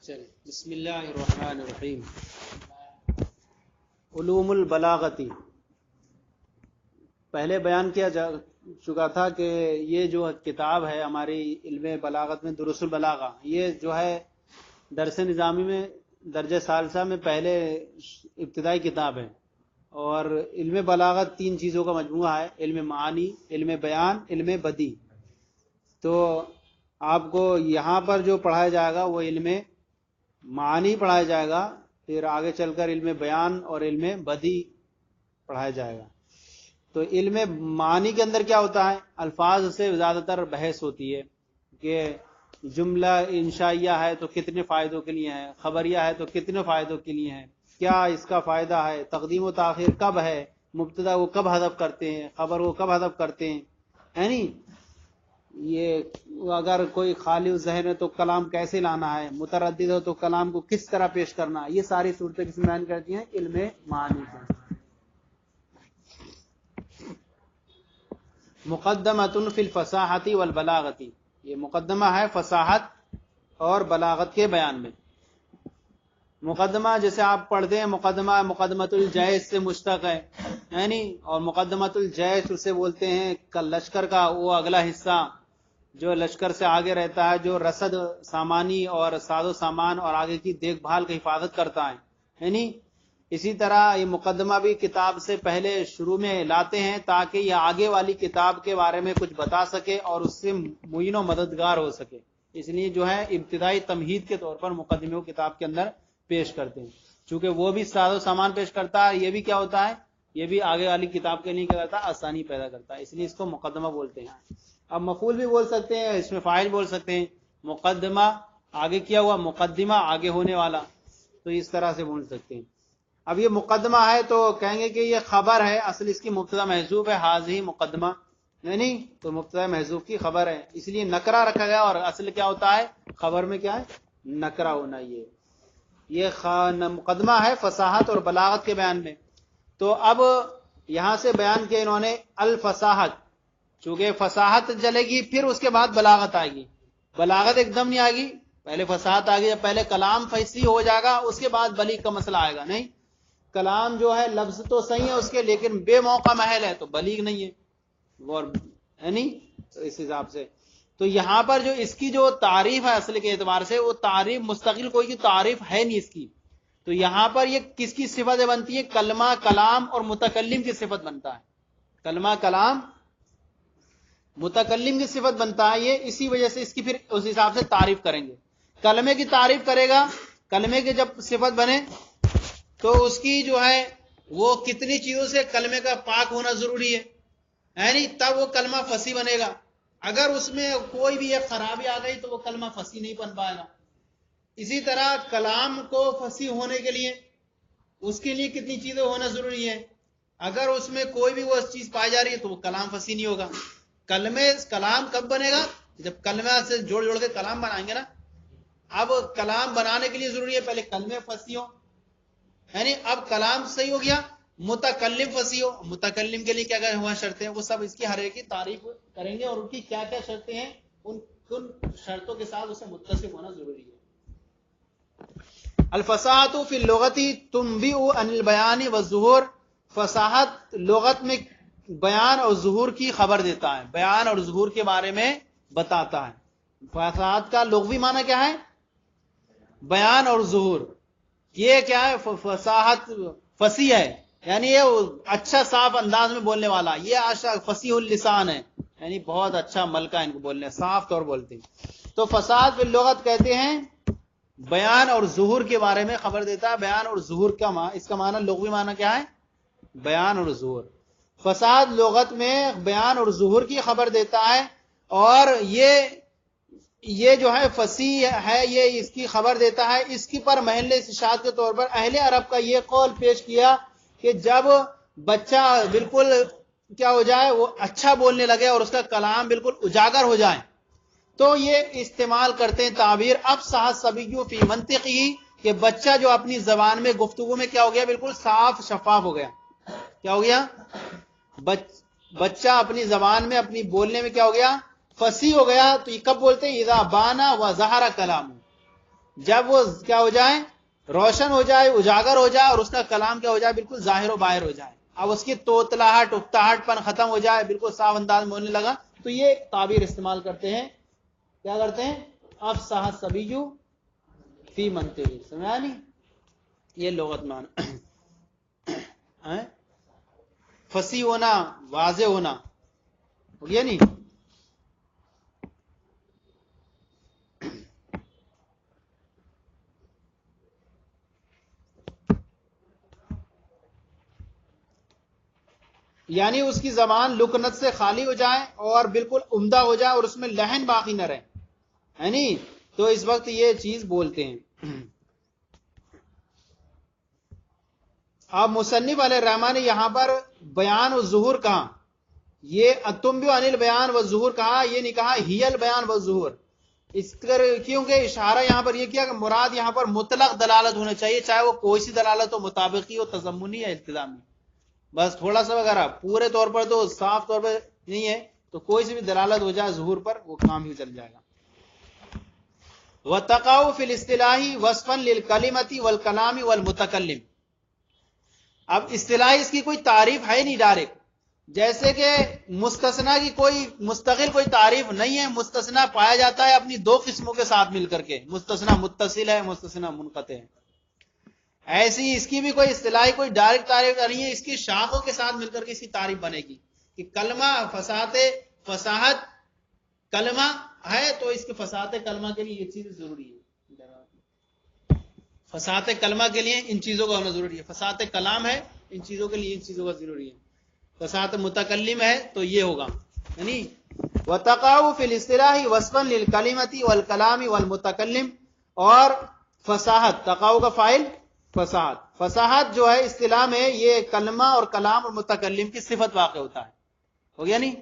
چلیں بسم اللہ الرحمن الرحیم. علوم البلاغتی پہلے بیان کیا جا چکا تھا کہ یہ جو کتاب ہے ہماری علم بلاغت میں دروس البلاغہ، یہ جو ہے درس نظامی میں درجہ ثالثہ میں پہلے ابتدائی کتاب ہے. اور علم بلاغت 3 چیزوں کا مجموعہ ہے: علم معانی، علم بیان، علم بدیع. تو آپ کو یہاں پر جو پڑھایا جائے گا وہ علم معانی پڑھایا جائے گا، پھر آگے چل کر علم بیان اور علم بدیع پڑھایا جائے گا. تو علم معانی کے اندر کیا ہوتا ہے؟ الفاظ سے زیادہ تر بحث ہوتی ہے کہ جملہ انشائیہ ہے تو کتنے فائدوں کے لیے ہے، خبریہ ہے تو کتنے فائدوں کے لیے ہے، کیا اس کا فائدہ ہے، تقدیم و تاخیر کب ہے، مبتدا کو کب حذف کرتے ہیں، خبر کو کب حذف کرتے ہیں، یعنی یہ اگر کوئی خالی ذہن ہے تو کلام کیسے لانا ہے، متردد ہو تو کلام کو کس طرح پیش کرنا ہے، یہ ساری صورتیں کس میں بیان کرتی ہیں؟ علم معانی سے. مقدمۃ فی الفصاحۃ والبلاغۃ، یہ مقدمہ ہے فصاحت اور بلاغت کے بیان میں. مقدمہ جیسے آپ پڑھتے ہیں مقدمۃ الجیش سے مشتق ہے، یعنی اور مقدمۃ الجیش اسے بولتے ہیں لشکر کا وہ اگلا حصہ جو لشکر سے آگے رہتا ہے، جو رسد سامانی اور ساز و سامان اور آگے کی دیکھ بھال کی حفاظت کرتا ہے. یعنی اسی طرح یہ مقدمہ بھی کتاب سے پہلے شروع میں لاتے ہیں تاکہ یہ آگے والی کتاب کے بارے میں کچھ بتا سکے اور اس سے معین و مددگار ہو سکے. اس لیے جو ہے ابتدائی تمہید کے طور پر مقدمے کو کتاب کے اندر پیش کرتے ہیں. چونکہ وہ بھی ساز و سامان پیش کرتا ہے، یہ بھی کیا ہوتا ہے، یہ بھی آگے والی کتاب کے لیے کیا کرتا ہے، آسانی پیدا کرتا ہے، اس لیے اس کو مقدمہ بولتے ہیں. اب مفعول بھی بول سکتے ہیں، اس میں فاعل بول سکتے ہیں. مقدمہ آگے کیا ہوا، مقدمہ آگے ہونے والا، تو اس طرح سے بول سکتے ہیں. اب یہ مقدمہ ہے تو کہیں گے کہ یہ خبر ہے، اصل اس کی مبتدا محذوف ہے، حاضی مقدمہ، نہیں تو مبتدا محذوف کی خبر ہے، اس لیے نکرہ رکھا گیا. اور اصل کیا ہوتا ہے، خبر میں کیا ہے، نکرہ ہونا. یہ مقدمہ ہے فصاحت اور بلاغت کے بیان میں. تو اب یہاں سے بیان کیا انہوں نے الفصاحت، چونکہ فصاحت چلے گی پھر اس کے بعد بلاغت آئے گی. بلاغت ایک دم نہیں آئے گی، پہلے فصاحت آئے گی، جب پہلے کلام فصیح ہو جائے گا اس کے بعد بلیغ کا مسئلہ آئے گا. نہیں، کلام جو ہے لفظ تو صحیح ہے اس کے، لیکن بے موقع محل ہے تو بلیغ نہیں ہے. اور تو اس حساب سے تو یہاں پر جو اس کی جو تعریف ہے اصل کے اعتبار سے، وہ تعریف مستقل کوئی کی تعریف ہے نہیں اس کی. تو یہاں پر یہ کس کی صفت بنتی ہے؟ کلمہ، کلام اور متکلم کی صفت بنتا ہے. کلمہ، کلام، متکلم کی صفت بنتا ہے. یہ اسی وجہ سے اس کی پھر اس حساب سے تعریف کریں گے. کلمے کی تعریف کرے گا، کلمے کی جب صفت بنے تو اس کی جو ہے وہ کتنی چیزوں سے کلمے کا پاک ہونا ضروری ہے، یعنی تب وہ کلمہ فصیح بنے گا. اگر اس میں کوئی بھی ایک خرابی آ گئی تو وہ کلمہ فصیح نہیں بن پائے گا. اسی طرح کلام کو فصیح ہونے کے لیے اس کے لیے کتنی چیزیں ہونا ضروری ہے، اگر اس میں کوئی بھی وہ چیز پائی جا رہی ہے تو وہ کلام فصیح نہیں ہوگا. کلام کب بنے گا؟ جب کلمہ سے جوڑ کے کلام بنائیں گے نا. اب کلام بنانے کے لیے ضروری ہے پہلے کلمے فصیح ہو، یعنی اب کلام صحیح ہو گیا، متکلم فصیح ہو. متکلم کے لیے کیا کیا ہوا شرطیں ہیں، وہ سب اس کی ہر ایک کی تعریف کریں گے، اور ان کی کیا کیا شرطیں ہیں، ان شرطوں کے ساتھ اسے متصف ہونا ضروری ہے. الفصاحت فی اللغت تنبئ عن البیان والظہور، فصاحت لغت میں بیان اور ظہور کی خبر دیتا ہے، بیان اور ظہور کے بارے میں بتاتا ہے. فصاحت کا لغوی معنی کیا ہے؟ بیان اور ظہور. یہ کیا ہے؟ فصاحت فصیح ہے، یعنی یہ اچھا صاف انداز میں بولنے والا، یہ فصیح اللسان ہے، یعنی بہت اچھا ملکہ ان کو بولنے، صاف طور بولتے ہیں. تو فصاحت فی اللغت کہتے ہیں بیان اور ظہور کے بارے میں خبر دیتا ہے. بیان اور ظہور کا اس کا معنی لغوی معنی کیا ہے؟ بیان اور ظہور. فصاحت لغت میں بیان اور ظہور کی خبر دیتا ہے، اور یہ جو ہے فصیح ہے، یہ اس کی خبر دیتا ہے. اس کی پر محل استشہاد کے طور پر اہل عرب کا یہ قول پیش کیا کہ جب بچہ بالکل کیا ہو جائے، وہ اچھا بولنے لگے اور اس کا کلام بالکل اجاگر ہو جائے، تو یہ استعمال کرتے ہیں تعبیر افصح الصبی فی منطقی، کہ بچہ جو اپنی زبان میں گفتگو میں کیا ہو گیا، بالکل صاف شفاف ہو گیا. کیا ہو گیا؟ بچہ اپنی زبان میں اپنی بولنے میں کیا ہو گیا، فصیح ہو گیا. تو یہ کب بولتے ہیں؟ اذا بانا و ظہر کلام، جب وہ کیا ہو جائے، روشن ہو جائے، اجاگر ہو جائے، اور اس کا کلام کیا ہو جائے، بالکل ظاہر و باہر ہو جائے، اب اس کی توتلاہٹ اکتاہٹ پن ختم ہو جائے، بالکل صاف انداز میں ہونے لگا، تو یہ ایک تعبیر استعمال کرتے ہیں، کیا کرتے ہیں، افصح الصبی فی منطقہ، سمجھا نہیں، یہ لغت مان فصیح ہونا، واضح ہونا، ہو گیا نہیں. یعنی اس کی زبان لکنت سے خالی ہو جائے اور بالکل عمدہ ہو جائے اور اس میں لہن باقی نہ رہے، ہے نہیں، تو اس وقت یہ چیز بولتے ہیں. اب مصنف علیہ الرحمٰن نے یہاں پر بیان و ظہور کہا، یہ تم بھی انل بیان و ظہور کہا، یہ نہیں کہا ہی البیان و ظہور، اس کر کیونکہ اشارہ یہاں پر یہ کیا کہ مراد یہاں پر مطلق دلالت ہونا چاہیے، چاہے وہ کوئی سی دلالت ہو، مطابقی ہو، تضمنی یا التزامی، بس تھوڑا سا وغیرہ، پورے طور پر تو صاف طور پر نہیں ہے، تو کوئی سی بھی دلالت ہو جائے ظہور پر، وہ کام ہی چل جائے گا. وَتَقَعُ فِي الْاصْطِلَاحِ وَصْفًا لِلْكَلِمَةِ وَالْكَلَامِ وَالْمُتَكَلِّمِ. اب اصطلاح اس کی کوئی تعریف ہے نہیں ڈائریکٹ، جیسے کہ مستثنا کی کوئی مستقل کوئی تعریف نہیں ہے، مستثنا پایا جاتا ہے اپنی دو قسموں کے ساتھ مل کر کے، مستثنا متصل ہے، مستثنا منقطع ہے. ایسی اس کی بھی کوئی اصطلاحی کوئی ڈائریکٹ تعریف نہیں ہے، اس کی شاخوں کے ساتھ مل کر کے اس کی تعریف بنے گی کہ کلمہ فصاحت کلمہ ہے، تو اس کے فصاحت کلمہ کے لیے یہ چیز ضروری ہے، فصاحت کلمہ کے لیے ان چیزوں کا ہونا ضروری ہے، فصاحت کلام ہے ان چیزوں کے لیے ان چیزوں کا ضروری ہے، فصاحت متکلم ہے تو یہ ہوگا، یعنی وَتَقَعُ فِي الْاصْطِلَاحِ وَصْفًا لِلْكَلِمَةِ وَالْكَلَامِ وَالْمُتَكَلِّمِ. اور فصاحت، تقاؤ کا فاعل فصاحت، فصاحت جو ہے اصطلاح میں یہ کلمہ اور کلام اور متکلم کی صفت واقع ہوتا ہے، ہو گیا نہیں،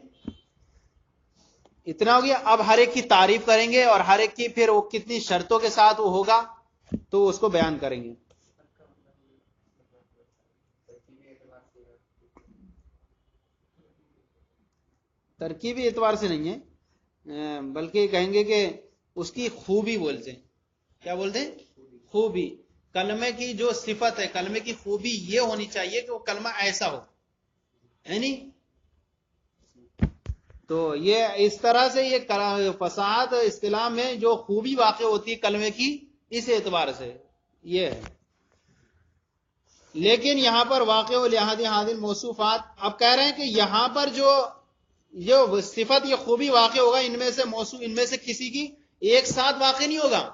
اتنا ہو گیا. اب ہر ایک کی تعریف کریں گے اور ہر ایک کی پھر وہ کتنی شرطوں کے ساتھ وہ ہوگا تو اس کو بیان کریں گے. ترکیبی اعتبار سے نہیں ہے، بلکہ کہیں گے کہ اس کی خوبی بولتے ہیں، کیا بولتے ہیں، خوبی، کلمے کی جو صفت ہے، کلمے کی خوبی یہ ہونی چاہیے کہ وہ کلمہ ایسا ہو، ہے نہیں، تو یہ اس طرح سے یہ فصاحت اصطلاح میں جو خوبی واقع ہوتی ہے کلمے کی، اس اعتبار سے یہ ہے. لیکن یہاں پر واقع و لحاظ حاضر موصوفات، اب کہہ رہے ہیں کہ یہاں پر جو صفت یہ خوبی واقع ہوگا ان میں سے موصوف، ان میں سے کسی کی ایک ساتھ واقع نہیں ہوگا،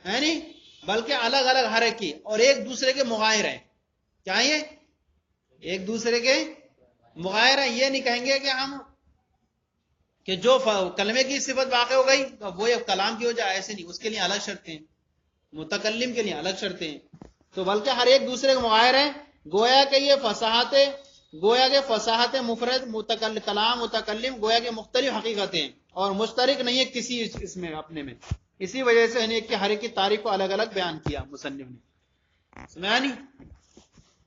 ہے نہیں، بلکہ الگ الگ ہر ایک کی، اور ایک دوسرے کے مغایر ہیں، کیا یہ ایک دوسرے کے مغایر ہیں. یہ نہیں کہیں گے کہ ہم کہ جو کلمے کی صفت واقع ہو گئی وہ کلام کی ہو جائے، ایسے نہیں، اس کے لیے الگ شرطیں ہیں، متکلم کے لیے الگ شرطیں ہیں، تو بلکہ ہر ایک دوسرے کے مغایر ہیں. گویا کہ یہ فصاحت مفرد کلام متکلم گویا کہ مختلف حقیقتیں اور مشترک نہیں ہے کسی اس میں اپنے میں، اسی وجہ سے ہر ایک کی تعریف کو الگ الگ بیان کیا مصنف نے، سمجھا نہیں.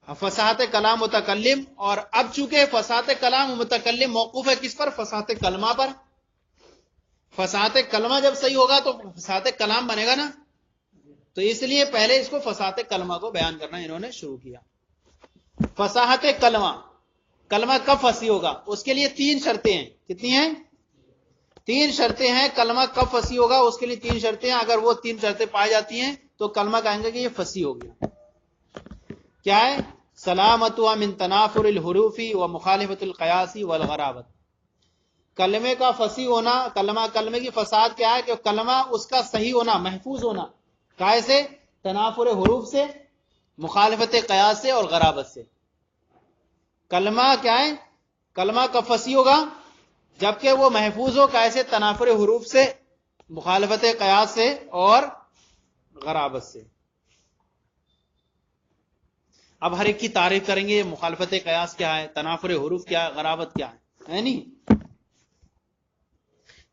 فصاحت کلام متکلم، اور اب چونکہ فصاحت کلام متکلم موقوف ہے کس پر، فصاحت کلمہ پر. فصاحت کلمہ جب صحیح ہوگا تو فصاحت کلام بنے گا نا، تو اس لیے پہلے اس کو فصاحت کلمہ کو بیان کرنا انہوں نے شروع کیا. فصاحت کلمہ، کلمہ کب فصیح ہوگا، اس کے لیے تین شرطیں ہیں، کتنی ہیں، تین شرطیں ہیں. کلمہ کب فصیح ہوگا اس کے لیے تین شرطیں ہیں، اگر وہ تین شرطیں پائی جاتی ہیں تو کلمہ کہیں گے کہ یہ فصیح ہو گیا. کیا ہے، سلامت من تنافر الحروف و مخالفت القیاس والغرابت. کلمے کا فصیح ہونا، کلمے کی فساد کیا ہے کہ کلمہ اس کا صحیح ہونا، محفوظ ہونا، کیسے، تنافر حروف سے، مخالفت قیاس سے اور غرابت سے. کلمہ کیا ہے، کلمہ کب فصیح ہوگا، جبکہ وہ محفوظ ہو، کیسے، تنافر حروف سے، مخالفت قیاس سے اور غرابت سے. اب ہر ایک کی تعریف کریں گے، مخالفت قیاس کیا ہے، تنافر حروف کیا ہے، غرابت کیا ہے نہیں.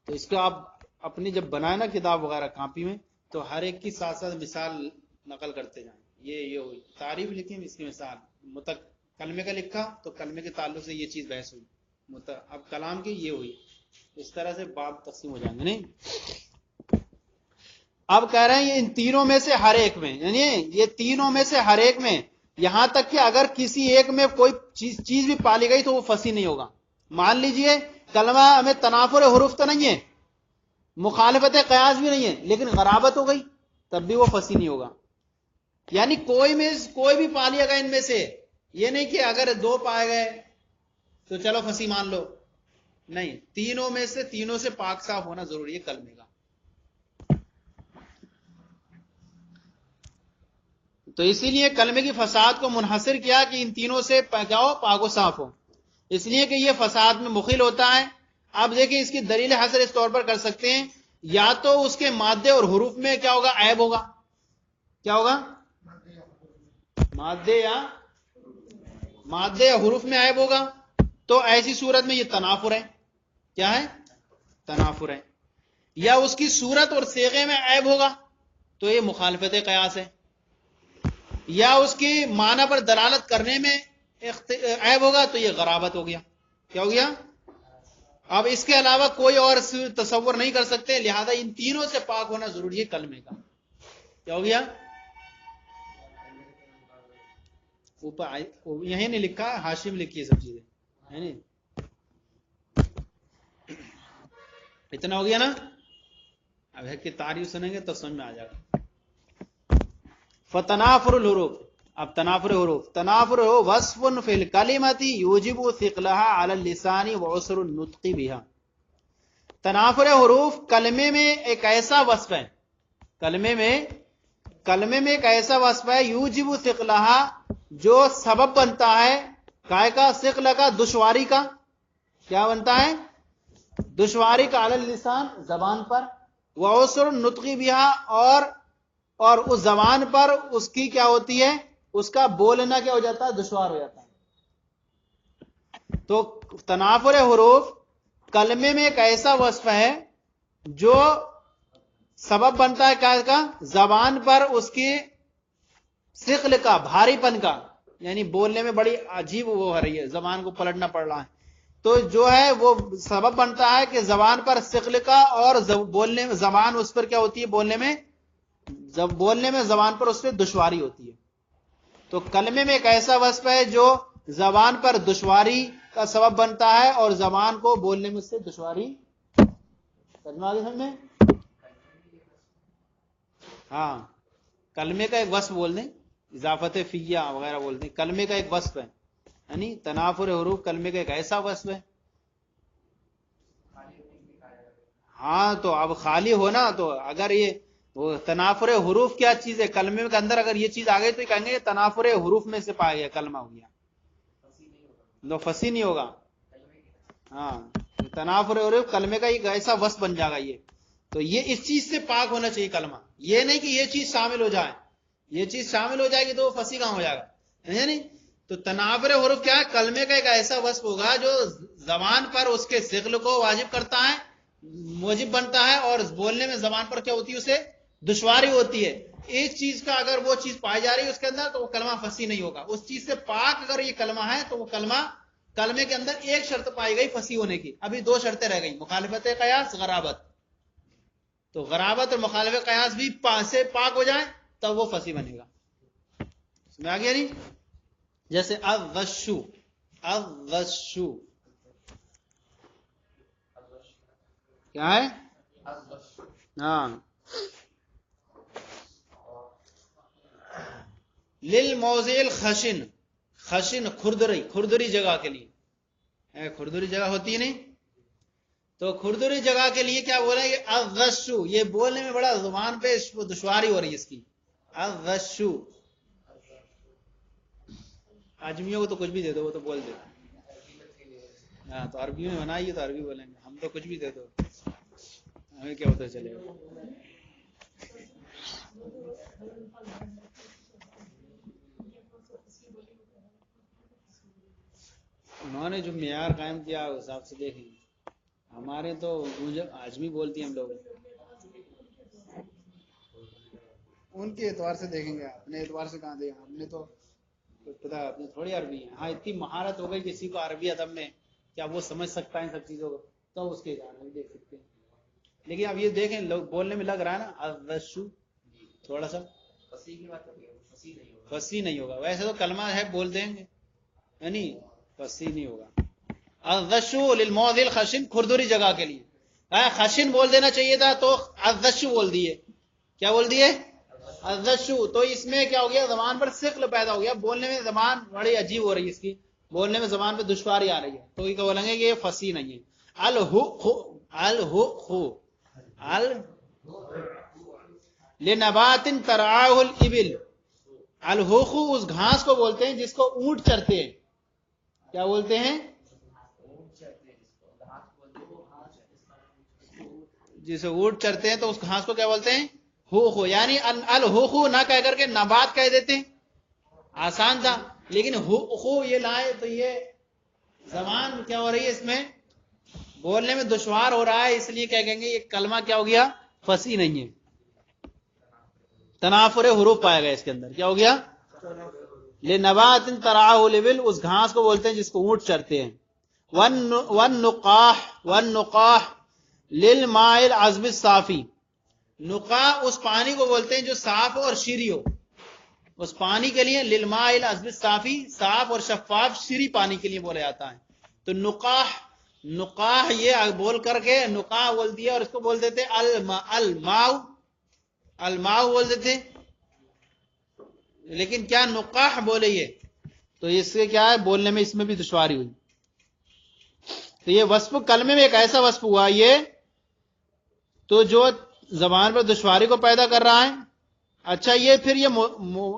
تو اس کو آپ اپنی جب بنائے نا کتاب وغیرہ کاپی میں، تو ہر ایک کی ساتھ ساتھ مثال نقل کرتے جائیں. یہ ہوئی تعریف لکھی، اس کی مثال، کلمے کا لکھا تو کلمے کے تعلق سے یہ چیز بحث ہوئی، اب کلام کی یہ ہوئی، اس طرح سے باب تقسیم ہو جائیں گے نہیں. اب کہہ رہے ہیں یہ ان تینوں میں سے ہر ایک میں، یعنی یہ تینوں میں سے ہر ایک میں، یہاں تک کہ اگر کسی ایک میں کوئی چیز بھی پالی گئی تو وہ فصیح نہیں ہوگا. مان لیجئے کلمہ ہمیں تنافر حروف تو نہیں ہے، مخالفت قیاس بھی نہیں ہے، لیکن غرابت ہو گئی تب بھی وہ فصیح نہیں ہوگا. یعنی کوئی بھی پا لیا گیا ان میں سے، یہ نہیں کہ اگر دو پائے گئے تو چلو فصیح مان لو، نہیں، تینوں سے پاک صاف ہونا ضروری ہے کلمے کا. تو اسی لیے کلمے کی فساد کو منحصر کیا کہ ان تینوں سے کیا ہو، پاک و صاف ہو، اس لیے کہ یہ فساد میں مخل ہوتا ہے. اب دیکھیں اس کی دلیل حاصل اس طور پر کر سکتے ہیں، یا تو اس کے مادے اور حروف میں کیا ہوگا، عیب ہوگا. کیا ہوگا؟ مادے یا حروف میں عیب ہوگا، تو ایسی صورت میں یہ تنافر ہے. کیا ہے؟ تنافر ہے. یا اس کی صورت اور صیغے میں عیب ہوگا تو یہ مخالفت قیاس ہے. یا اس کی معنی پر دلالت کرنے میں عیب ہوگا تو یہ غرابت ہو گیا. کیا ہو گیا؟ اب اس کے علاوہ کوئی اور تصور نہیں کر سکتے، لہذا ان تینوں سے پاک ہونا ضروری ہے کلمے کا. کیا ہو گیا؟ اوپر یہیں نہیں لکھا، حاشی میں لکھی ہے سب چیزیں، ہے نہیں؟ اتنا ہو گیا نا. اب ہے کہ تعریف سنیں گے تو سمجھ میں آ جائے گا. فتنافر الحروف. اب تنافر حروف، تنافر وصف فی الکلمۃ یوجب ثقلها علی اللسان وعسر النطق بها. تنافر حروف کلمے میں ایک ایسا وصف ہے، کلمے میں ایک ایسا وصف ہے، یوجب ثقلها، جو سبب بنتا ہے کائے کا، ثقل کا، دشواری کا. کیا بنتا ہے؟ دشواری کا، علی اللسان، زبان پر، وعسر النطق بها، اور اس زبان پر اس کی کیا ہوتی ہے، اس کا بولنا کیا ہو جاتا ہے، دشوار ہو جاتا ہے. تو تنافر حروف کلمے میں ایک ایسا وصف ہے جو سبب بنتا ہے کیا کا، زبان پر اس کی ثقل کا، بھاری پن کا، یعنی بولنے میں بڑی عجیب وہ ہو رہی ہے، زبان کو پلٹنا پڑ رہا ہے، تو جو ہے وہ سبب بنتا ہے کہ زبان پر ثقل کا، اور بولنے میں زبان اس پر کیا ہوتی ہے، بولنے میں زبان پر اس سے دشواری ہوتی ہے. تو کلمے میں ایک ایسا وصف ہے جو زبان پر دشواری کا سبب بنتا ہے اور زبان کو بولنے میں اس سے دشواری. سمجھ میں؟ ہاں، کلمے کا ایک وصف بول دیں، اضافت فیہ وغیرہ بول دیں، کلمے کا ایک وصف ہے، یعنی تنافر حروف کلمے کا ایک ایسا وصف ہے. ہاں، تو اب خالی ہونا، تو اگر یہ وہ تنافر حروف کیا چیز ہے، کلمے کے اندر اگر یہ چیز آ گئی تو کہیں گے یہ تنافر حروف میں سے پایا گیا کلمہ ہو گیا، تو فصیح نہیں ہوگا. ہاں، تنافر حروف کلمے کا ایک ایسا وصف بن جائے گا یہ. تو یہ اس چیز سے پاک ہونا چاہیے کلمہ، یہ نہیں کہ یہ چیز شامل ہو جائے، یہ چیز شامل ہو جائے گی تو وہ فصیح کہاں ہو جائے گا، ہے نہیں؟ تو تنافر حروف کیا ہے، کلمے کا ایک ایسا وصف ہوگا جو زبان پر اس کے ثقل کو واجب کرتا ہے، موجب بنتا ہے، اور بولنے میں زبان پر کیا ہوتی ہے، اسے دشواری ہوتی ہے. اس چیز کا اگر وہ چیز پائی جا رہی ہے اس کے اندر تو وہ کلمہ فصیح نہیں ہوگا. اس چیز سے پاک اگر یہ کلمہ ہے تو وہ کلمے کے اندر ایک شرط پائی گئی فصیح ہونے کی، ابھی دو شرطیں رہ گئی، مخالفت قیاس، غرابت. تو غرابت اور مخالفت قیاس بھی سے پاک ہو جائے تب وہ فصیح بنے گا. اس میں آ گیا نہیں؟ جیسے الغشو کیا ہے؟ ہاں، للموضع الخشن، خشن کھردری جگہ کے لیے، کھردری جگہ ہوتی ہے نہیں، تو کھردری جگہ کے لیے کیا بولیں گے، الغشو، یہ بولنے میں بڑا زبان پہ دشواری ہو رہی ہے اس کی، الغشو. اجمیوں کو تو کچھ بھی دے دو وہ تو بول دے. ہاں، تو عربی میں بنائیے تو عربی بولیں گے، ہم تو کچھ بھی دے دو ہمیں کیا ہوتا چلے گا. انہوں نے جو معیار قائم کیا اس حساب سے دیکھیں گے. ہمارے تو آجمی بولتی ہیں ہم لوگ، ان کے اعتبار سے دیکھیں گے، اپنے اعتبار سے کہاں دیکھیں، ہم نے تو پتا اپنی تھوڑی عربی ہے. ہاں، اتنی مہارت ہو گئی کسی کو عربی ادب میں کیا وہ سمجھ سکتا ہے ان سب چیزوں کو، تو اس کے اعتبار میں دیکھ سکتے ہیں. لیکن اب یہ دیکھیں لوگ بولنے میں لگ رہا ہے نا الغشو، تھوڑا سا فصیح نہیں ہوگا، ویسے تو کلمہ ہے بول دیں گے، یعنی فصیح نہیں ہوگا۔ الغشو للموضع الخشن، کھردری جگہ کے لیے، خشن بول دینا چاہیے تھا تو الغشو بول دیے، کیا بول دیے؟ الغشو۔ تو اس میں کیا ہو گیا، زبان پر ثقل پیدا ہو گیا، بولنے میں زبان بڑی عجیب ہو رہی ہے، اس کی بولنے میں زبان پہ دشواری آ رہی ہے، تو یہ بولیں گے کہ یہ فصیح نہیں ہے۔ لنبات ترعاہ الابل، الحوخو اس گھاس کو بولتے ہیں جس کو اونٹ چرتے ہیں، کیا بولتے ہیں؟ جسے اونٹ چرتے ہیں تو اس گھاس کو کیا بولتے ہیں؟ ہوخو، یعنی الحوخو نہ کہہ کر کے نبات کہہ دیتے ہیں، آسان تھا، لیکن ہوخو یہ لائے تو یہ زبان کیا ہو رہی ہے، اس میں بولنے میں دشوار ہو رہا ہے، اس لیے کیا کہیں گے یہ کلمہ کیا ہو گیا، فصیح نہیں ہے، تنافر حروف پایا گیا اس کے اندر، کیا ہو گیا؟ لنبات ترعاہ الابل، اس گھاس کو بولتے ہیں جس کو اونٹ چرتے ہیں۔ والنقاح للماء العذب الصافی، نقاح اس پانی کو بولتے ہیں جو صاف اور شیریں ہو، اس پانی کے لیے للماء العذب الصافی، صاف اور شفاف شیریں پانی کے لیے بولا جاتا ہے۔ تو نقاح یہ بول کر کے نقاح بول دیا، اور اس کو بول دیتے الماء بول دیتے، لیکن کیا نقاح بولے یہ، تو اس سے کیا ہے بولنے میں اس میں بھی دشواری ہوئی۔ تو یہ وصف کلمے میں ایک ایسا وصف ہوا یہ تو جو زبان پر دشواری کو پیدا کر رہا ہے۔ اچھا یہ پھر یہ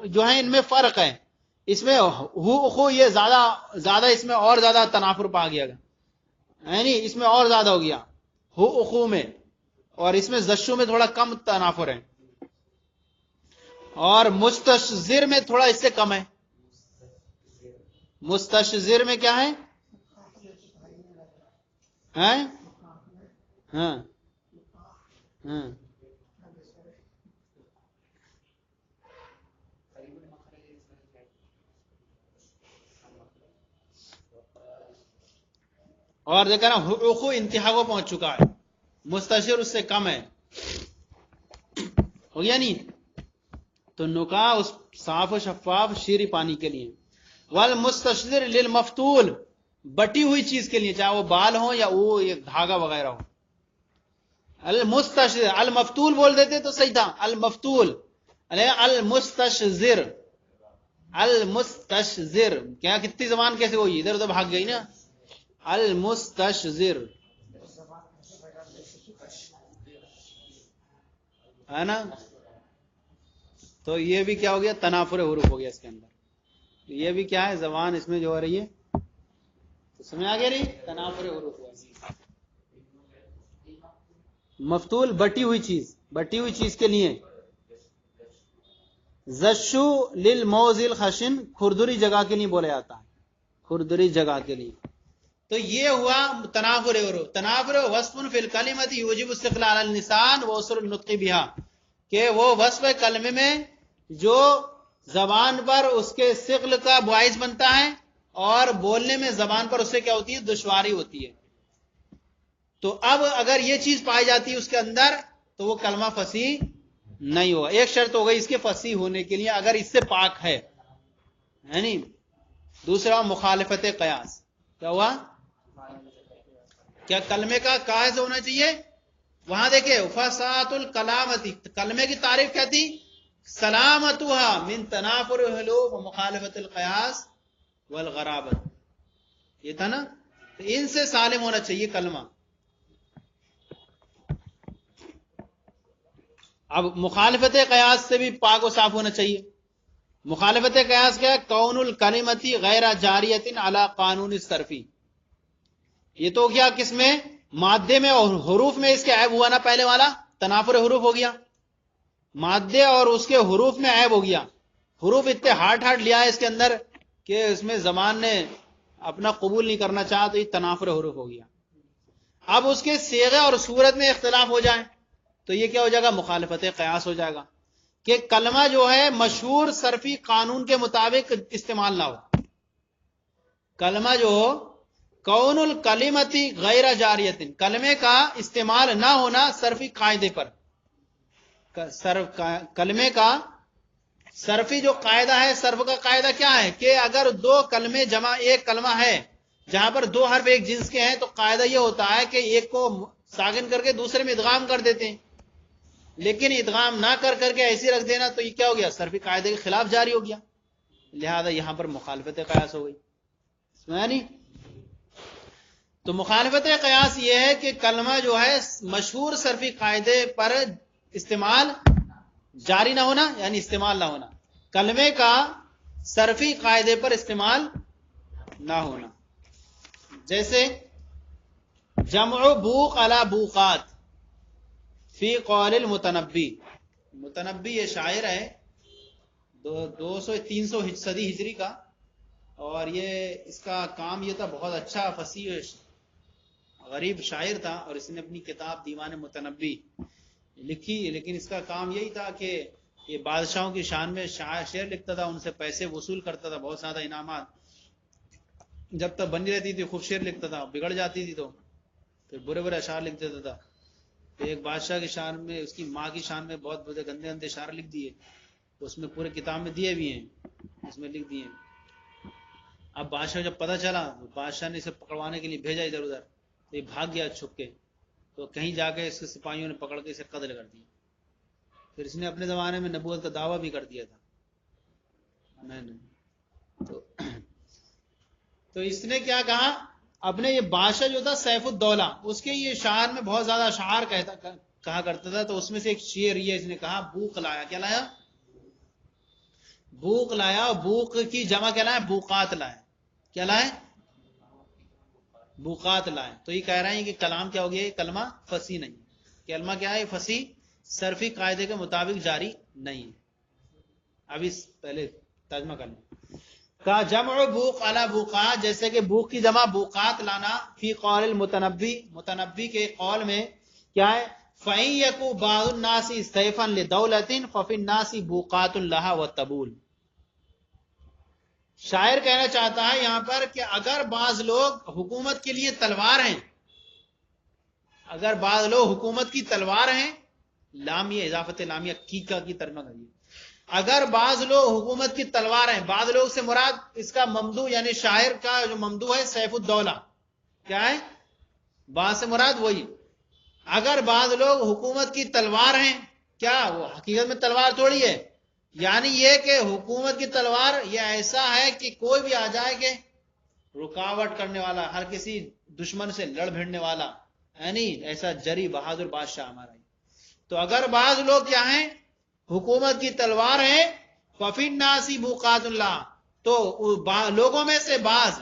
جو ہے ان میں فرق ہے، اس میں ہو یہ زیادہ اس میں اور زیادہ تنافر پا گیا، یعنی اس میں اور زیادہ ہو گیا ہو میں، اور اس میں زشو میں تھوڑا کم تنافر ہے، اور مستشزر میں تھوڑا اس سے کم ہے۔ مستشزر میں کیا ہے؟ ہاں ہاں ہاں اور دیکھا نا حقوق انتہا کو پہنچ چکا ہے، مستشر اس سے کم ہے، ہو گیا نہیں؟ تو نقاح اس صاف و شفاف شیریں پانی کے لیے، والمستشذر للمفتول، بٹی ہوئی چیز کے لیے، چاہے وہ بال ہو یا وہ دھاگا وغیرہ ہو۔ المستشذر، المفتول بول دیتے تو صحیح تھا، المفتول، المستشذر، المستشذر، کیا کتنی زبان کیسے ہوئی، ادھر ادھر بھاگ گئی نا، المستشذر ہے نا، تو یہ بھی کیا ہو گیا، تنافر حروف ہو گیا اس کے اندر، یہ بھی کیا ہے زبان اس میں جو ہو رہی ہے، سمجھ آ گیا نہیں، تنافر حروف ہوا۔ مفتول بٹی ہوئی چیز کے لیے، زشو للموضع الخشن، کھردری جگہ کے لیے بولا جاتا ہے، کھردری جگہ کے لیے۔ تو یہ ہوا تنافر حروف۔ تنافر وصف فی الکلمۃ یوجب استقلال اللسان واسر النطق بها، کہ وہ وصف کلمے میں جو زبان پر اس کے ثقل کا باعث بنتا ہے، اور بولنے میں زبان پر اس سے کیا ہوتی ہے، دشواری ہوتی ہے۔ تو اب اگر یہ چیز پائی جاتی ہے اس کے اندر تو وہ کلمہ فصیح نہیں ہوگا۔ ایک شرط ہو گئی اس کے فصیح ہونے کے لیے، اگر اس سے پاک ہے، یعنی دوسرا مخالفت قیاس، کیا ہوا، کیا کلمے کا قاعدہ ہونا چاہیے۔ وہاں دیکھیں فصاحت الکلامتی، کلمے کی تعریف کیا تھی، سلامتها من تنافر الحروف ومخالفت القیاس والغرابت، یہ تھا نا، تو ان سے سالم ہونا چاہیے کلمہ۔ اب مخالفت قیاس سے بھی پاک و صاف ہونا چاہیے۔ مخالفت قیاس کیا ہے، کون الکلمتی غیر جاریت علی قانون الصرفی، یہ تو کیا کس میں، مادے میں اور حروف میں اس کے عیب ہوا نا، پہلے والا تنافر حروف ہو گیا، مادے اور اس کے حروف میں عیب ہو گیا، حروف اتنے ہارڈ لیا ہے اس کے اندر کہ اس میں زبان نے اپنا قبول نہیں کرنا چاہا، تو یہ تنافر حروف ہو گیا۔ اب اس کے صیغے اور صورت میں اختلاف ہو جائے تو یہ کیا ہو جائے گا، مخالفت قیاس ہو جائے گا، کہ کلمہ جو ہے مشہور صرفی قانون کے مطابق استعمال نہ ہو، کلمہ جو ہو کون الکلمتی غیر جاریتن، کلمے کا استعمال نہ ہونا صرفی قاعدے پر، کلمے کا صرفی جو قاعدہ ہے، صرف کا قاعدہ کیا ہے کہ اگر دو کلمے جمع ایک کلمہ ہے جہاں پر دو حرف ایک جنس کے ہیں تو قاعدہ یہ ہوتا ہے کہ ایک کو ساکن کر کے دوسرے میں ادغام کر دیتے ہیں، لیکن ادغام نہ کر کے ایسے رکھ دینا تو یہ کیا ہو گیا، صرفی قاعدے کے خلاف جاری ہو گیا، لہذا یہاں پر مخالفت قیاس ہو گئی. سمجھا نہیں؟ تو مخالفت قیاس یہ ہے کہ کلمہ جو ہے مشہور صرفی قاعدے پر استعمال جاری نہ ہونا، یعنی استعمال نہ ہونا، کلمے کا صرفی قاعدے پر استعمال نہ ہونا. جیسے جمع بوق علی بوقات فی قول المتنبی، متنبی یہ شاعر ہے 300 صدی ہجری کا، اور یہ اس کا کام یہ تھا، بہت اچھا فصیح غریب شاعر تھا، اور اس نے اپنی کتاب دیوان متنبی لکھی، لیکن اس کا کام یہی تھا کہ یہ بادشاہوں کی شان میں شعر لکھتا تھا، ان سے پیسے وصول کرتا تھا، بہت زیادہ انعامات جب تک بنی رہتی تھی خوب شعر لکھتا تھا، بگڑ جاتی تھی تو پھر برے برے اشعار لکھ دیتا تھا. تو ایک بادشاہ کی شان میں، اس کی ماں کی شان میں بہت بڑے گندے گندے اشعار لکھ دیے، اس میں پورے کتاب میں دیے بھی ہیں، اس میں لکھ دیے. اب بادشاہ جب پتہ چلا تو بادشاہ نے اسے پکڑوانے کے لیے بھیجا ادھر ادھر، تو یہ بھاگ گیا چھپ کے، تو کہیں جا کے اس کے سپاہیوں نے پکڑ کے اسے قتل کر دیا. پھر اس نے اپنے زمانے میں نبوت کا دعویٰ بھی کر دیا تھا. میں نے تو اس نے کیا کہا، اپنے یہ بادشاہ جو تھا سیف الدولہ، اس کے یہ شعر میں بہت زیادہ اشعار کہا کرتا تھا، تو اس میں سے ایک شعر یہ اس نے کہا، بوق لایا. کیا لایا؟ بوق لایا. بوق کی جمع کیا لایا؟ بوقات لائے. کیا لائے؟ بوقات لائے. تو یہ کہہ رہے ہیں کہ کلام کیا ہو گیا، کلمہ فصیح نہیں. کلمہ کیا ہے؟ فصیح صرفی قاعدے کے مطابق جاری نہیں ہے. اب اس پہلے ترجمہ کر لیں. کا جمع بوق علی بوقات، جیسے کہ بوق کی جمع بوقات لانا، فی قول المتنبی، متنبی کے قول میں کیا ہے، فَإِن يَكُ بَعْضُ النَّاسِ سَيْفًا لِدَوْلَةٍ فَفِي النَّاسِ بُوقَاتٌ لَهَا وَالتَّبُولُ. شاعر کہنا چاہتا ہے یہاں پر کہ اگر بعض لوگ حکومت کے لیے تلوار ہیں، اگر بعض لوگ حکومت کی تلوار ہیں، لامیہ اضافت لامیہ کیکا کی ترجمہ کریے، اگر بعض لوگ حکومت کی تلوار ہیں، بعض لوگ سے مراد اس کا ممدوح یعنی شاعر کا جو ممدوح ہے سیف الدولہ، کیا ہے؟ بعض سے مراد وہی. اگر بعض لوگ حکومت کی تلوار ہیں، کیا وہ حقیقت میں تلوار تھوڑی ہے، یعنی یہ کہ حکومت کی تلوار یہ ایسا ہے کہ کوئی بھی آ جائے کہ رکاوٹ کرنے والا، ہر کسی دشمن سے لڑ بھیڑنے والا، یعنی ایسا جری بہادر بادشاہ ہمارا. تو اگر بعض لوگ کیا ہیں، حکومت کی تلوار ہے، ففی الناس بوقات اللہ، تو لوگوں میں سے بعض،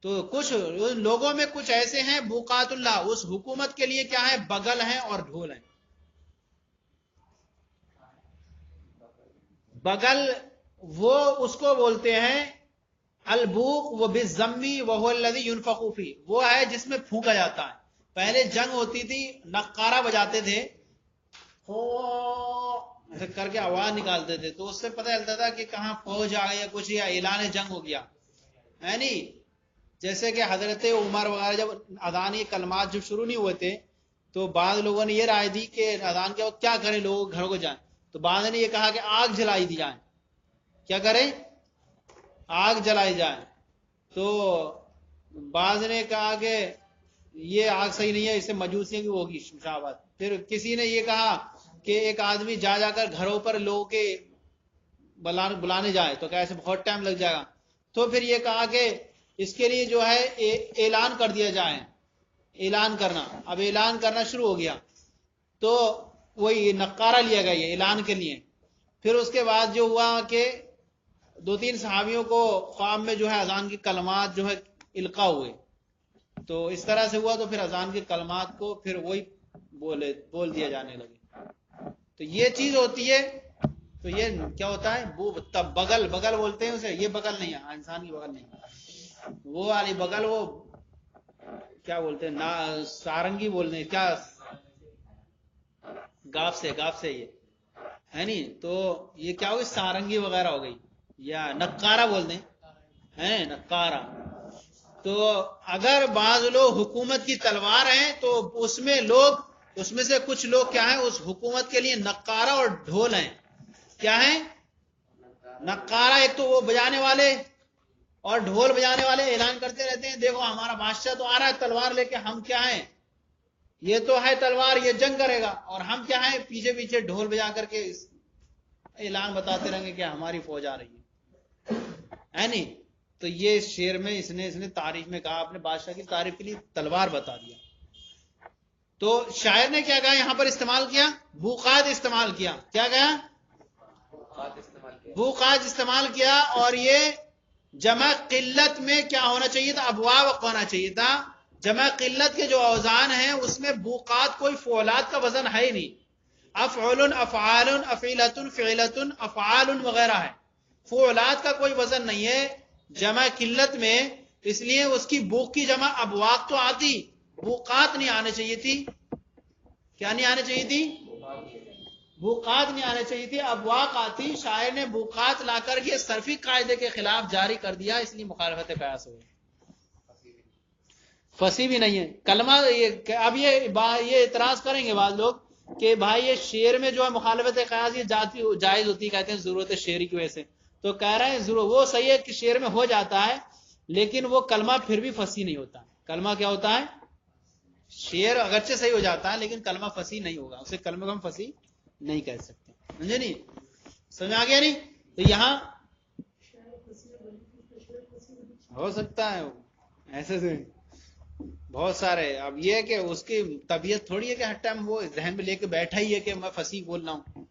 تو کچھ لوگوں میں کچھ ایسے ہیں بوقات اللہ، اس حکومت کے لیے کیا ہے، بغل ہیں اور ڈھول ہیں. بغل وہ اس کو بولتے ہیں البوق و بالضمی وهو الذی ينفخ فی، وہ ہے جس میں پھونکا جاتا ہے. پہلے جنگ ہوتی تھی، نقارہ بجاتے تھے، ایسے کر کے آواز نکالتے تھے، تو اس سے پتہ چلتا تھا کہ کہاں فوج آ گئی یا کچھ، یا اعلان جنگ ہو گیا ہے نہیں. جیسے کہ حضرت عمر وغیرہ جب اذان کے کلمات جب شروع نہیں ہوئے تھے تو بعض لوگوں نے یہ رائے دی کہ اذان کے وقت کیا کریں، لوگ گھروں کو جائیں، تو بعض نے یہ کہا کہ آگ جلائی دی جائے. کیا کریں؟ آگ جلائی جائے. تو بعض نے کہا کہ یہ آگ صحیح نہیں ہے، اس سے مجوسیوں کی ہوگی شمشابت. پھر کسی نے یہ کہا کہ ایک آدمی جا جا کر گھروں پر لوگوں کے بلانے جائے، تو کیا ایسے بہت ٹائم لگ جائے گا. تو پھر یہ کہا کہ اس کے لیے جو ہے اعلان کر دیا جائے، اعلان کرنا. اب اعلان کرنا شروع ہو گیا تو وہی نقارہ لیا گیا یہ اعلان کے لیے. پھر اس کے بعد جو ہوا کہ 2-3 صحابیوں کو خواب میں جو ہے اذان کی کلمات جو ہے القاء ہوئے، تو اس طرح سے ہوا، تو پھر اذان کے کلمات کو پھر وہی بول دیا جانے لگے. تو یہ چیز ہوتی ہے. تو یہ کیا ہوتا ہے، بغل بولتے ہیں اسے، یہ بغل نہیں ہے انسان کی بغل نہیں، وہ والی بغل، وہ کیا بولتے ہیں، سارنگی بولتے ہیں، کیا گاف سے یہ ہے نہیں. تو یہ کیا ہوگی، سارنگی وغیرہ ہو گئی، یا نقارہ بولتے ہیں نقارہ. تو اگر بعض لوگ حکومت کی تلوار ہیں تو اس میں سے کچھ لوگ کیا ہیں اس حکومت کے لیے نقارہ اور ڈھول ہیں. کیا ہیں؟ نقارہ ایک تو وہ بجانے والے اور ڈھول بجانے والے اعلان کرتے رہتے ہیں دیکھو ہمارا بادشاہ تو آ رہا ہے تلوار لے کے, ہم کیا ہیں, یہ تو ہے تلوار, یہ جنگ کرے گا, اور ہم کیا ہیں پیچھے پیچھے ڈھول بجا کر کے اعلان بتاتے رہیں گے کہ ہماری فوج آ رہی ہے نہیں. تو یہ شعر میں اس نے تعریف میں کہا, اپنے بادشاہ کی تعریف کے لیے تلوار بتا دیا. تو شاعر نے کیا کہا یہاں پر استعمال کیا, بوقات استعمال کیا. کیا کہا؟ بوقات استعمال کیا. اور یہ جمع قلت میں کیا ہونا چاہیے تھا, ابواب ہونا چاہیے تھا. جمع قلت کے جو اوزان ہیں اس میں بوقات کوئی فعولات کا وزن ہے ہی نہیں. افعل, افعال, افعلۃ, فعلۃ, افعال وغیرہ ہے, فعولات کا کوئی وزن نہیں ہے جمع قلت میں. اس لیے اس کی بوق کی جمع ابواق تو آتی, بوقات نہیں آنے چاہیے تھی. کیا نہیں آنے چاہیے تھی؟ بوقات نہیں آنے چاہیے تھی, ابواق آتی. شاعر نے بوقات لا کر کے صرفی قاعدے کے خلاف جاری کر دیا, اس لیے مخالفت قیاس ہوئی. فصیح بھی نہیں ہے کلمہ. اب یہ اعتراض کریں گے بعض لوگ کہ بھائی یہ شعر میں جو ہے مخالفت قیاس یہ جائز ہوتی, کہتے ہیں ضرورت شعری کی وجہ سے. تو کہہ رہے ہیں وہ صحیح ہے کہ شعر میں ہو جاتا ہے, لیکن وہ کلمہ پھر بھی فصیح نہیں ہوتا. کلمہ کیا ہوتا ہے؟ شعر اگرچہ صحیح ہو جاتا ہے لیکن کلمہ فصیح نہیں ہوگا, اسے کلمہ کو ہم فصیح نہیں کہہ سکتے. سمجھے نہیں؟ سمجھ آ گیا نہیں؟ تو یہاں ہو سکتا ہے ایسے سے بہت سارے. اب یہ کہ اس کی طبیعت تھوڑی ہے کہ ہر ٹائم وہ ذہن میں لے کے بیٹھا ہی ہے کہ میں فصیح بول رہا ہوں.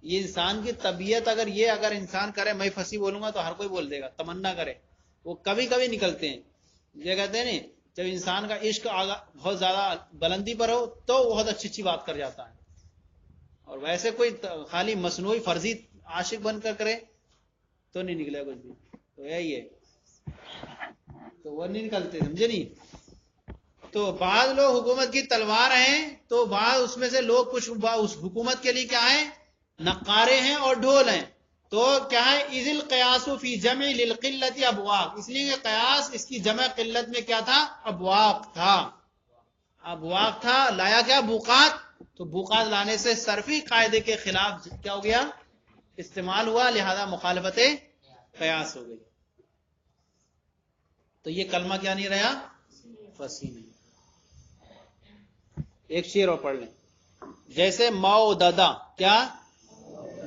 یہ انسان کی طبیعت اگر انسان کرے میں فصیح بولوں گا تو ہر کوئی بول دے گا, تمنا کرے. وہ کبھی کبھی نکلتے ہیں. یہ کہتے ہیں نہیں, جب انسان کا عشق بہت زیادہ بلندی پر ہو تو وہ بہت اچھی اچھی بات کر جاتا ہے, اور ویسے کوئی خالی مصنوعی فرضی عاشق بن کر کرے تو نہیں نکلے کچھ بھی. تو یہی ہے, تو وہ نہیں نکلتے. سمجھے نہیں؟ تو بعض لوگ حکومت کی تلوار ہیں, تو بعض اس میں سے لوگ کچھ اس حکومت کے لیے کیا ہیں, نقارے ہیں اور ڈھول ہیں. تو کیا ہے, اذ القیاس فی جمع للقلت ابواق, اس لیے قیاس اس کی جمع قلت میں کیا تھا, ابواق تھا. ابواق تھا, لایا کیا, بوقات. تو بوقات لانے سے صرفی قاعدے کے خلاف کیا ہو گیا, استعمال ہوا, لہذا مخالفت قیاس ہو گئی. تو یہ کلمہ کیا نہیں رہا, فصیح نہیں. ایک شعر اور پڑھ لیں, جیسے موددا. کیا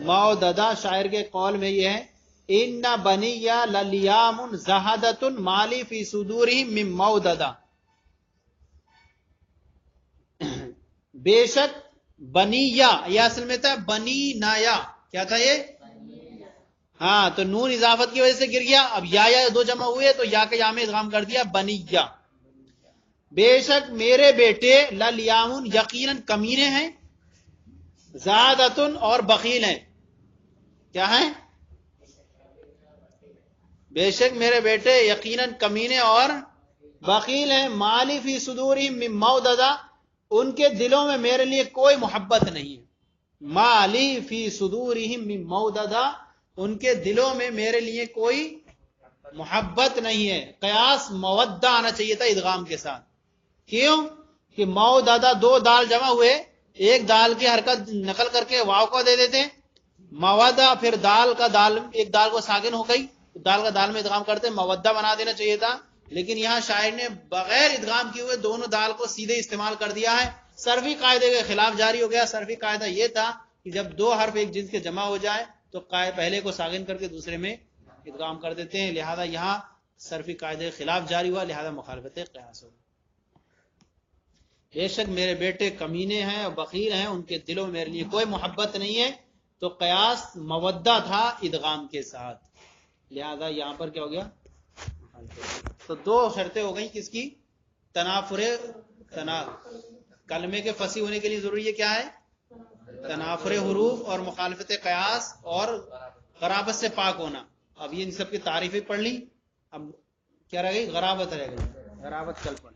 موددا؟ شاعر کے قول میں یہ ہے, ان بنی للیام زہدۃ مالی فی صدورہم من موددا. بے شک بنی, یہ اصل میں تھا بنی نایا. کیا تھا یہ؟ ہاں, تو نون اضافت کی وجہ سے گر گیا. اب یا دو جمع ہوئے تو یا کے یا میں ادغام کر دیا, بنیا. بے شک میرے بیٹے, للیامن یقیناً کمینے ہیں, زادتن اور بخیل ہیں. کیا ہیں؟ بے شک میرے بیٹے یقیناً کمینے اور بخیل ہیں. مالی فی صدورہم من موددا, ان کے دلوں میں میرے لیے کوئی محبت نہیں ہے. مالی فی صدورہم من موددا, ان کے دلوں میں میرے لیے کوئی محبت نہیں ہے. قیاس مودہ آنا چاہیے تھا ادغام کے ساتھ. کیوں کہ موددا دو دال جمع ہوئے, ایک دال کی حرکت نقل کر کے واو کو دے دیتے, مودہ پھر دال کا دال, ایک دال کو ساکن ہو گئی, دال کا دال میں ادغام کرتے, مودہ بنا دینا چاہیے تھا. لیکن یہاں شاعر نے بغیر ادغام کیے ہوئے دونوں دال کو سیدھے استعمال کر دیا ہے, صرفی قاعدے کے خلاف جاری ہو گیا. صرفی قاعدہ یہ تھا کہ جب دو حرف ایک جنس کے جمع ہو جائے تو پہلے کو ساکن کر کے دوسرے میں ادغام کر دیتے ہیں, لہذا یہاں صرفی قاعدے کے خلاف جاری ہوا, لہذا مخالفت قیاس ہو. بے شک میرے بیٹے کمینے ہیں اور بخیل ہیں, ان کے دلوں میں میرے لیے کوئی محبت نہیں ہے. تو قیاس مودہ تھا ادغام کے ساتھ, لہذا یہاں پر کیا ہو گیا, تو دو شرطیں ہو گئی کس کی, کلمے کے فصیح ہونے کے لیے ضروری ہے کیا ہے, تنافر حروف اور مخالفت قیاس اور غرابت سے پاک ہونا. اب یہ ان سب کی تعریفیں پڑھ لی, اب کیا رہ گئی, غرابت رہ گئی. غرابت کل پڑھ